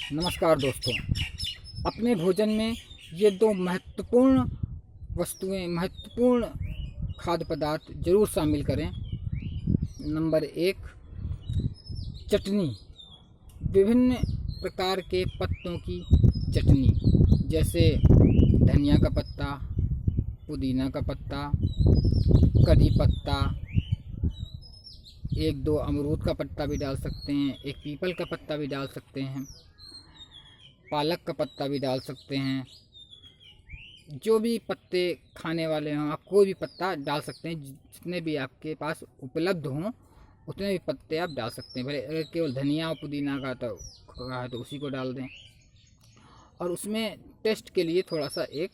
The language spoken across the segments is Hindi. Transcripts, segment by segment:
नमस्कार दोस्तों, अपने भोजन में ये दो महत्वपूर्ण वस्तुएं, महत्वपूर्ण खाद्य पदार्थ ज़रूर शामिल करें। नंबर 1, चटनी। विभिन्न प्रकार के पत्तों की चटनी, जैसे धनिया का पत्ता, पुदीना का पत्ता, करी पत्ता, 1-2 अमरूद का पत्ता भी डाल सकते हैं, एक पीपल का पत्ता भी डाल सकते हैं, पालक का पत्ता भी डाल सकते हैं। जो भी पत्ते खाने वाले हों, आप कोई भी पत्ता डाल सकते हैं। जितने भी आपके पास उपलब्ध हों उतने भी पत्ते आप डाल सकते हैं। भले अगर केवल धनिया और पुदीना का तो उसी को डाल दें। और उसमें टेस्ट के लिए थोड़ा सा एक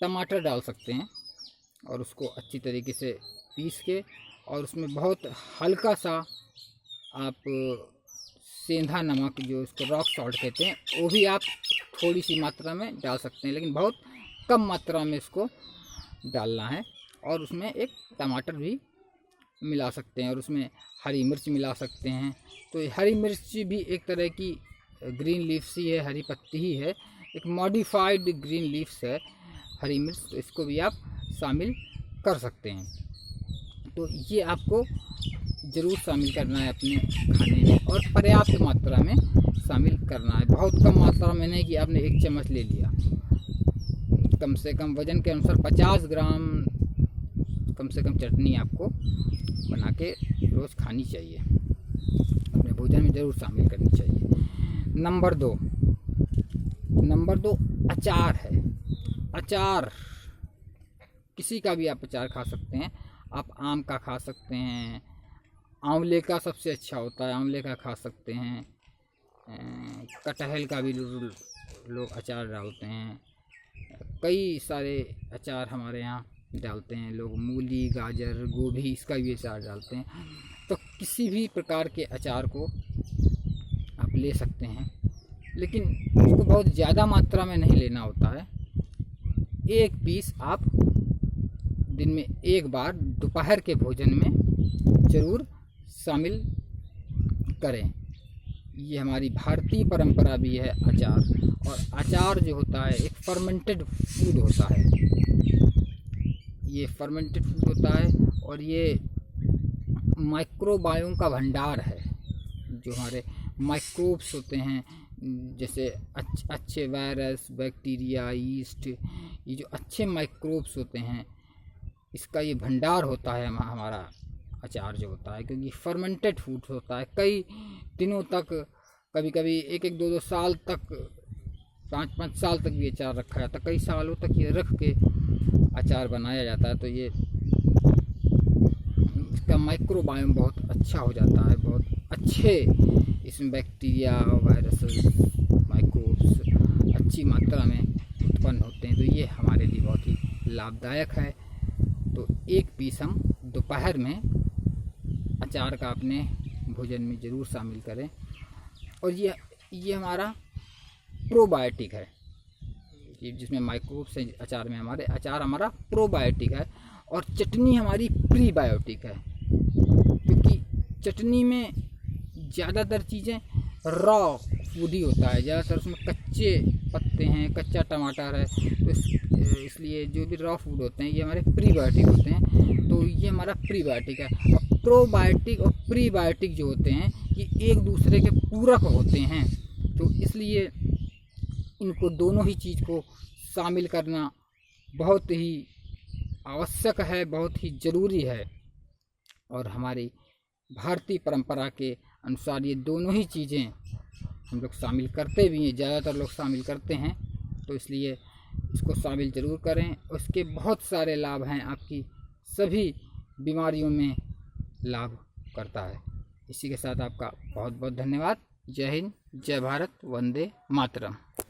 टमाटर डाल सकते हैं और उसको अच्छी तरीके से पीस के, और उसमें बहुत हल्का सा आप सेंधा नमक, जो इसको रॉक सॉल्ट कहते हैं, वो भी आप थोड़ी सी मात्रा में डाल सकते हैं, लेकिन बहुत कम मात्रा में इसको डालना है। और उसमें एक टमाटर भी मिला सकते हैं और उसमें हरी मिर्च मिला सकते हैं। तो ये हरी मिर्च भी एक तरह की ग्रीन लीव्स ही है, हरी पत्ती ही है, एक मॉडिफाइड ग्रीन लीव्स है हरी मिर्च, तो इसको भी आप शामिल कर सकते हैं। तो ये आपको ज़रूर शामिल करना है अपने खाने में, और पर्याप्त मात्रा में शामिल करना है। बहुत कम मात्रा में नहीं कि आपने 1 चम्मच ले लिया। कम से कम वज़न के अनुसार 50 ग्राम कम से कम चटनी आपको बना के रोज़ खानी चाहिए, अपने भोजन में ज़रूर शामिल करनी चाहिए। नंबर 2 अचार है। अचार किसी का भी आप अचार खा सकते हैं। आप आम का खा सकते हैं, आंवले का सबसे अच्छा होता है, आंवले का खा सकते हैं, कटहल का भी लोग अचार डालते हैं। कई सारे अचार हमारे यहाँ डालते हैं लोग, मूली, गाजर, गोभी, इसका भी अचार डालते हैं। तो किसी भी प्रकार के अचार को आप ले सकते हैं, लेकिन उसको बहुत ज़्यादा मात्रा में नहीं लेना होता है। 1 पीस आप दिन में 1 बार दोपहर के भोजन में ज़रूर शामिल करें। ये हमारी भारतीय परंपरा भी है अचार। और अचार जो होता है एक फर्मेंटेड फूड होता है। ये फर्मेंटेड फूड होता है और ये माइक्रोबायोम का भंडार है। जो हमारे माइक्रोब्स होते हैं, जैसे अच्छे वायरस, बैक्टीरिया, यीस्ट, ये जो अच्छे माइक्रोब्स होते हैं, इसका ये भंडार होता है हमारा अचार जो होता है। क्योंकि फर्मेंटेड फूड होता है, कई दिनों तक, कभी कभी 1-1, 2-2 साल तक, 5-5 साल तक भी अचार रखा जाता है। कई सालों तक ये रख के अचार बनाया जाता है। तो ये इसका माइक्रोबायोम बहुत अच्छा हो जाता है, बहुत अच्छे इसमें बैक्टीरिया, वायरसेस, माइक्रोब्स अच्छी मात्रा में उत्पन्न होते हैं। तो ये हमारे लिए बहुत ही लाभदायक है। तो 1 पीस हम दोपहर में अचार का अपने भोजन में ज़रूर शामिल करें। और ये हमारा प्रोबायोटिक है, जिसमें माइक्रोब्स हैं अचार में। अचार हमारा प्रोबायोटिक है और चटनी हमारी प्रीबायोटिक है। क्योंकि चटनी में ज़्यादातर चीज़ें रॉ फूड ही होता है, ज़्यादातर उसमें कच्चे पत्ते हैं, कच्चा टमाटर है। तो इसलिए जो भी रॉ फूड होते हैं ये हमारे प्रीबायोटिक होते हैं। तो ये हमारा प्रीबायोटिक है। और प्रोबायोटिक और प्रीबायोटिक जो होते हैं ये एक दूसरे के पूरक होते हैं। तो इसलिए इनको दोनों ही चीज़ को शामिल करना बहुत ही आवश्यक है, बहुत ही ज़रूरी है। और हमारी भारतीय परंपरा के अनुसार ये दोनों ही चीज़ें हम लोग शामिल करते भी हैं, ज़्यादातर लोग शामिल करते हैं। तो इसलिए इसको शामिल ज़रूर करें। उसके बहुत सारे लाभ हैं, आपकी सभी बीमारियों में लाभ करता है। इसी के साथ आपका बहुत बहुत धन्यवाद। जय हिंद, जय भारत, वंदे मातरम।